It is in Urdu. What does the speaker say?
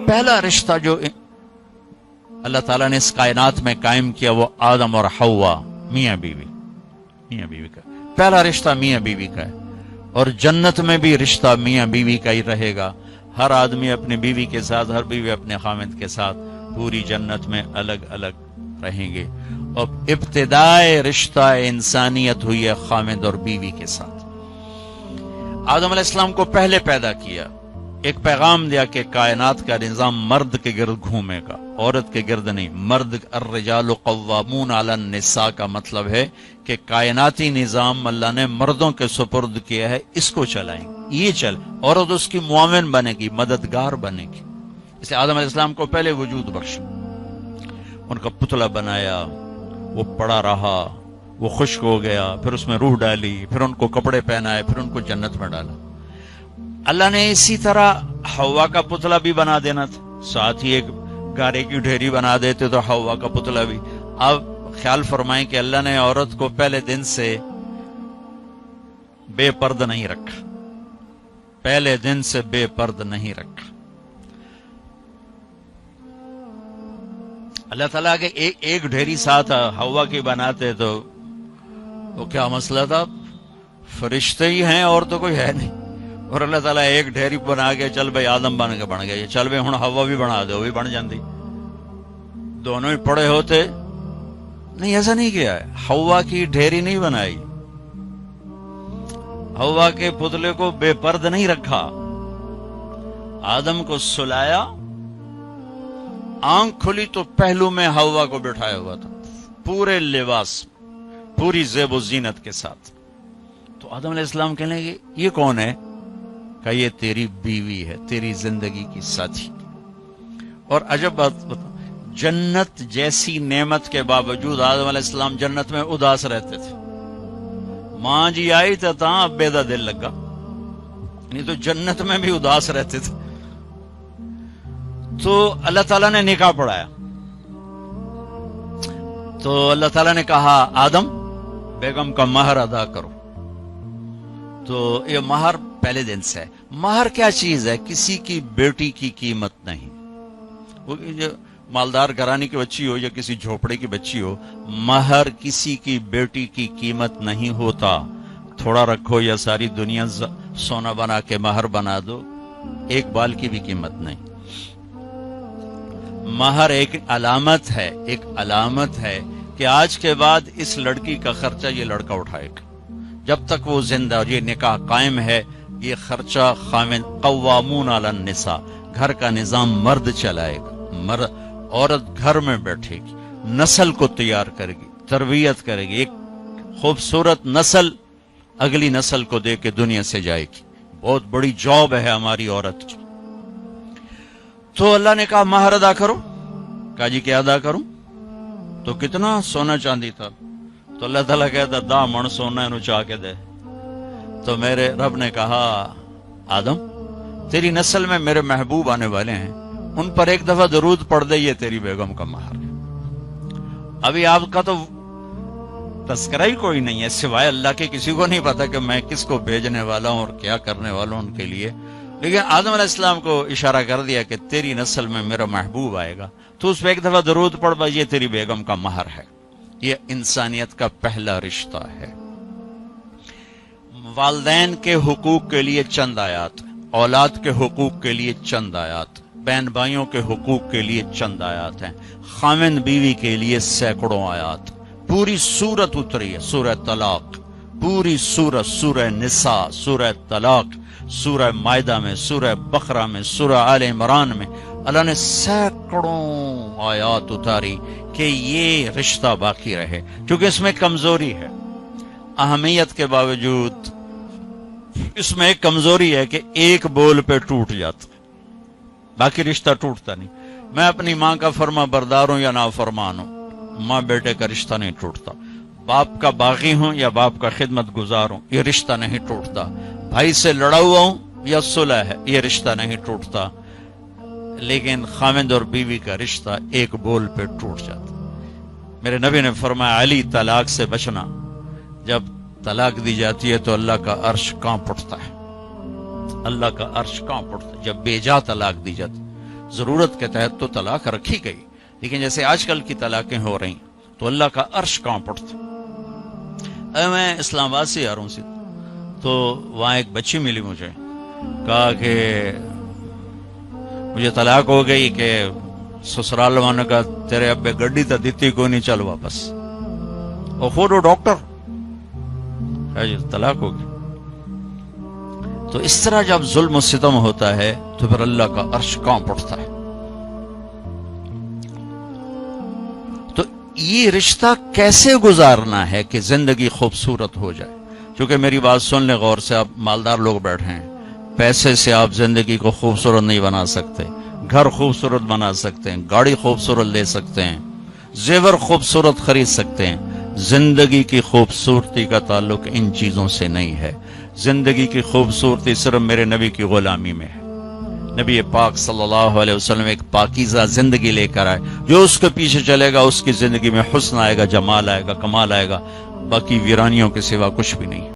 پہلا رشتہ جو اللہ تعالیٰ نے اس کائنات میں قائم کیا وہ آدم اور حوا، میاں بیوی کا پہلا رشتہ میاں بیوی کا ہے، اور جنت میں بھی رشتہ میاں بیوی کا ہی رہے گا۔ ہر آدمی اپنی بیوی کے ساتھ، ہر بیوی اپنے خامند کے ساتھ پوری جنت میں الگ الگ رہیں گے۔ اور ابتدائے رشتہ انسانیت ہوئی ہے خامند اور بیوی کے ساتھ۔ آدم علیہ السلام کو پہلے پیدا کیا، ایک پیغام دیا کہ کائنات کا نظام مرد کے گرد گھومے گا، عورت کے گرد نہیں۔ مرد الرجال قوامون علی النساء کا مطلب ہے کہ کائناتی نظام اللہ نے مردوں کے سپرد کیا ہے، اس کو چلائیں، یہ چل، عورت اس کی معاون بنے گی، مددگار بنے گی۔ اس لیے آدم علیہ السلام کو پہلے وجود بخشا، ان کا پتلا بنایا، وہ پڑا رہا، وہ خشک ہو گیا، پھر اس میں روح ڈالی، پھر ان کو کپڑے پہنائے، پھر ان کو جنت میں ڈالا۔ اللہ نے اسی طرح حوا کا پتلا بھی بنا دینا تھا، ساتھ ہی ایک گارے کی ڈھیری بنا دیتے تو حوا کا پتلا بھی۔ اب خیال فرمائیں کہ اللہ نے عورت کو پہلے دن سے بے پرد نہیں رکھا، پہلے دن سے بے پرد نہیں رکھا۔ اللہ تعالیٰ کے ایک ڈھیری ساتھ حوا کی بناتے تو وہ کیا مسئلہ تھا، فرشتے ہی ہیں اور تو کوئی ہے نہیں، اور اللہ تعالیٰ ایک ڈھیری بنا کے چل بھائی آدم بن گیا، چل بھائی ہن حوا بھی بنا دے، وہ بھی بن جاندی، دونوں ہی پڑے ہوتے۔ نہیں، ایسا نہیں کیا ہے، حوا کی ڈھیری نہیں بنائی، حوا کے پتلے کو بے پرد نہیں رکھا، آدم کو سلایا، آنکھ کھلی تو پہلو میں حوا کو بٹھایا ہوا تھا، پورے لباس، پوری زیب و زینت کے ساتھ۔ تو آدم علیہ السلام کہنے لگے یہ کون ہے؟ کہ یہ تیری بیوی ہے، تیری زندگی کی ساتھی۔ اور عجب بات بتا، جنت جیسی نعمت کے باوجود آدم علیہ السلام جنت میں اداس رہتے تھے۔ ماں جی آئی تو اب بیدا دل لگا، نہیں تو جنت میں بھی اداس رہتے تھے۔ تو اللہ تعالیٰ نے نکاح پڑھایا، تو اللہ تعالیٰ نے کہا آدم بیگم کا مہر ادا کرو۔ تو یہ مہر پہلے دن سے ہے۔ مہر کیا چیز ہے؟ کسی کی بیٹی کی قیمت نہیں، وہ مالدار گھرانے کی بچی ہو یا کسی جھوپڑے کی بچی ہو، مہر کسی کی بیٹی کی قیمت نہیں ہوتا۔ تھوڑا رکھو یا ساری دنیا سونا بنا کے مہر بنا دو، ایک بال کی بھی قیمت نہیں۔ مہر ایک علامت ہے، ایک علامت ہے کہ آج کے بعد اس لڑکی کا خرچہ یہ لڑکا اٹھائے گا، جب تک وہ زندہ اور یہ نکاح قائم ہے، یہ خرچہ خامن قوامون علی النساء، گھر کا نظام مرد چلائے گا، عورت گھر میں بیٹھے گی، نسل کو تیار کرے گی، تربیت کرے گی، ایک خوبصورت نسل اگلی نسل کو دے کے دنیا سے جائے گی۔ بہت بڑی جاب ہے ہماری عورت کی۔ تو اللہ نے کہا مہر ادا کرو۔ کہا جی کیا ادا کروں؟ تو کتنا سونا چاندی تھا؟ تو اللہ تعالیٰ کہتا 10 من سونا انہوں چاہ کے دے۔ تو میرے رب نے کہا آدم تیری نسل میں میرے محبوب آنے والے ہیں، ان پر ایک دفعہ درود پڑھ دے، یہ تیری بیگم کا مہر ہے۔ ابھی آپ کا تو تذکرہ ہی کوئی نہیں ہے سوائے اللہ کے، کسی کو نہیں پتا کہ میں کس کو بھیجنے والا ہوں اور کیا کرنے والا ہوں ان کے لیے، لیکن آدم علیہ السلام کو اشارہ کر دیا کہ تیری نسل میں میرا محبوب آئے گا، تو اس پہ ایک دفعہ درود پڑھ بھائی، یہ تیری بیگم کا مہر ہے۔ یہ انسانیت کا پہلا رشتہ ہے۔ والدین کے حقوق کے لیے چند آیات، اولاد کے حقوق کے لیے چند آیات، بہن بھائیوں کے حقوق کے لیے چند آیات ہیں، خامند بیوی کے لیے سینکڑوں آیات، پوری سورت اتری ہے، سورہ طلاق، پوری سورت، سورہ نساء، سورہ طلاق، سورہ مائدہ میں، سورہ بقرہ میں، سورہ آل عمران میں اللہ نے سینکڑوں آیات اتاری کہ یہ رشتہ باقی رہے، کیونکہ اس میں کمزوری ہے، اہمیت کے باوجود اس میں ایک کمزوری ہے کہ ایک بول پہ ٹوٹ جاتا، باقی رشتہ ٹوٹتا نہیں۔ میں اپنی ماں کا فرما بردار ہوں یا نافرمان ہوں، ماں بیٹے کا رشتہ نہیں ٹوٹتا، باپ کا باغی ہوں یا باپ کا خدمت گزار ہوں، یہ رشتہ نہیں ٹوٹتا، بھائی سے لڑا ہوا ہوں یا صلح ہے، یہ رشتہ نہیں ٹوٹتا، لیکن خامند اور بیوی کا رشتہ ایک بول پہ ٹوٹ جاتا۔ میرے نبی نے فرمایا علی طلاق سے بچنا، جب طلاق دی جاتی ہے تو اللہ کا عرش کانپ اٹھتا ہے، اللہ کا عرش کانپ اٹھتا ہے جب بے جا طلاق دی جاتی، ضرورت کے تحت تو طلاق رکھی گئی، لیکن جیسے آج کل کی طلاقیں ہو رہی تو اللہ کا عرش کانپ اٹھتا۔ میں اسلام آباد سے آ رہا ہوں تو وہاں ایک بچی ملی مجھے، کہا کہ مجھے طلاق ہو گئی کہ سسرال والوں کا تیرے ابے گڈی تا دیتی کوئی نہیں، چل واپس، اور خود وہ ڈاکٹر طلاق ہوگی۔ تو اس طرح جب ظلم و ستم ہوتا ہے تو پھر اللہ کا عرش کانپ اٹھتا ہے۔ تو یہ رشتہ کیسے گزارنا ہے کہ زندگی خوبصورت ہو جائے؟ کیونکہ میری بات سن لیں غور سے، آپ مالدار لوگ بیٹھے ہیں، پیسے سے آپ زندگی کو خوبصورت نہیں بنا سکتے، گھر خوبصورت بنا سکتے ہیں، گاڑی خوبصورت لے سکتے ہیں، زیور خوبصورت خرید سکتے ہیں، زندگی کی خوبصورتی کا تعلق ان چیزوں سے نہیں ہے۔ زندگی کی خوبصورتی صرف میرے نبی کی غلامی میں ہے۔ نبی پاک صلی اللہ علیہ وسلم ایک پاکیزہ زندگی لے کر آئے، جو اس کے پیچھے چلے گا اس کی زندگی میں حسن آئے گا، جمال آئے گا، کمال آئے گا، باقی ویرانیوں کے سوا کچھ بھی نہیں۔